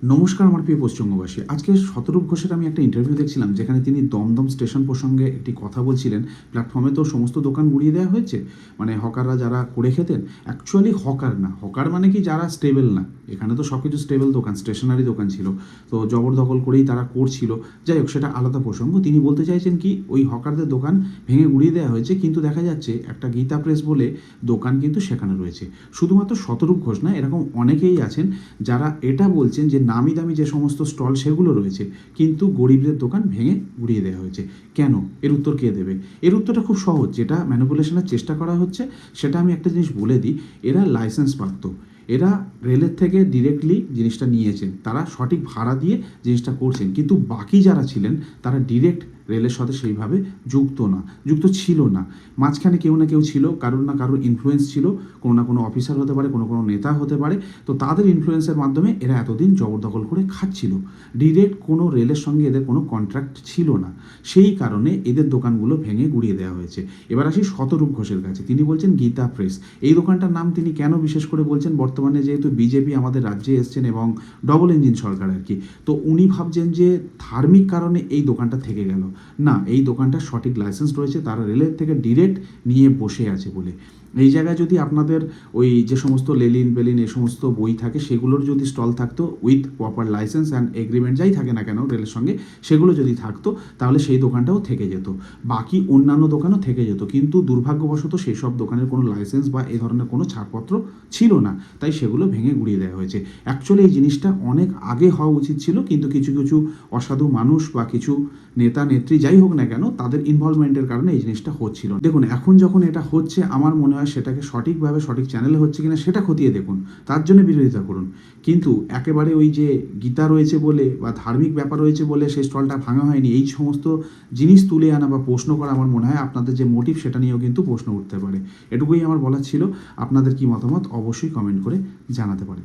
নমস্কার আমার প্রিয় পশ্চিমবঙ্গবাসী। আজকে শতরূপ ঘোষের আমি একটা ইন্টারভিউ দেখছিলাম, যেখানে তিনি দমদম স্টেশন প্রসঙ্গে একটি কথা বলছিলেন। প্ল্যাটফর্মে তো সমস্ত দোকান গুড়িয়ে দেওয়া হয়েছে, মানে হকাররা যারা করে খেতেন। অ্যাকচুয়ালি হকার না, হকার মানে কি যারা স্টেবল না। এখানে তো সব কিছু স্টেবল দোকান, স্টেশনারি দোকান ছিল, তো জবরদখল করেই তারা করছিল। যাই হোক, সেটা আলাদা প্রসঙ্গ। তিনি বলতে চাইছেন কি, ওই হকারদের দোকান ভেঙে গুড়িয়ে দেওয়া হয়েছে, কিন্তু দেখা যাচ্ছে একটা গীতা প্রেস বলে দোকান কিন্তু সেখানে রয়েছে। শুধুমাত্র শতরূপ ঘোষ না, এরকম অনেকেই আছেন যারা এটা বলছেন যে নামি দামি যে সমস্ত স্টল সেগুলো রয়েছে, কিন্তু গরিবদের দোকান ভেঙে গুড়িয়ে দেওয়া হয়েছে। কেন? এর উত্তর কে দেবে? এর উত্তরটা খুব সহজ। যেটা ম্যানিপুলেশনের চেষ্টা করা হচ্ছে, সেটা আমি একটা জিনিস বলে দিই। এরা লাইসেন্স প্রাপ্ত, এরা রেলের থেকে ডিরেক্টলি জিনিসটা নিয়েছেন, তারা সঠিক ভাড়া দিয়ে জিনিসটা করছেন, কিন্তু বাকি যারা ছিলেন তারা ডিরেক্ট রেলের সাথে সেইভাবে যুক্ত ছিল না। মাঝখানে কেউ না কেউ ছিল, কারোর না কারোর ইনফ্লুয়েন্স ছিল, কোনো না কোনো অফিসার হতে পারে, কোনো কোনো নেতা হতে পারে। তো তাদের ইনফ্লুয়েন্সের মাধ্যমে এরা এতদিন জবরদখল করে খাচ্ছিল। ডিরেক্ট কোনো রেলের সঙ্গে এদের কোনো কন্ট্রাক্ট ছিল না, সেই কারণে এদের দোকানগুলো ভেঙে গুড়িয়ে দেওয়া হয়েছে। এবার আসি শতরূপ ঘোষের কাছে। তিনি বলছেন গীতা প্রেস, এই দোকানটার নাম তিনি কেন বিশেষ করে বলছেন? বর্তমানে যেহেতু বিজেপি আমাদের রাজ্যে এসছেন এবং ডবল ইঞ্জিন সরকার আর কি, তো উনি ভাবছেন যে ধার্মিক কারণে এই দোকানটা থেকে গেল। না, এই দোকানটার সঠিক লাইসেন্স রয়েছে, তারা রেলের থেকে ডিরেক্ট নিয়ে বসে আছে বলে। এই জায়গায় যদি আপনাদের ওই যে সমস্ত লেলিন বেলিন এই সমস্ত বই থাকে, সেগুলোর যদি স্টল থাকতো with proper licence and agreement যাই থাকে না কেন রেলের সঙ্গে, সেগুলো যদি থাকতো, তাহলে সেই দোকানটাও থেকে যেত, বাকি অন্যান্য দোকানও থেকে যেত। কিন্তু দুর্ভাগ্যবশত সেই সব দোকানের কোনো লাইসেন্স বা এই ধরনের কোনো ছাড়পত্র ছিল না, তাই সেগুলো ভেঙে গুড়িয়ে দেওয়া হয়েছে। অ্যাকচুয়ালি এই জিনিসটা অনেক আগে হওয়া উচিত ছিল, কিন্তু কিছু কিছু অসাধু মানুষ বা কিছু নেতা নেত্রী যাই হোক না কেন, তাদের ইনভলভমেন্টের কারণে এই জিনিসটা হচ্ছিল। দেখুন, এখন যখন এটা হচ্ছে, আমার মনে হয় সেটাকে সঠিকভাবে সঠিক চ্যানেলে হচ্ছে কিনা সেটা খতিয়ে দেখুন, তার জন্য বিরোধিতা করুন। কিন্তু একেবারে ওই যে গীতা রয়েছে বলে বা ধার্মিক ব্যাপার রয়েছে বলে সেই স্টলটা ভাঙা হয়নি, এই সমস্ত জিনিস তুলে আনা বা প্রশ্ন করা, আমার মনে হয় আপনাদের যে মোটিভ সেটা নিয়েও কিন্তু প্রশ্ন উঠতে পারে। এটুকুই আমার বলার ছিল। আপনাদের কি মতামত অবশ্যই কমেন্ট করে জানাতে পারে।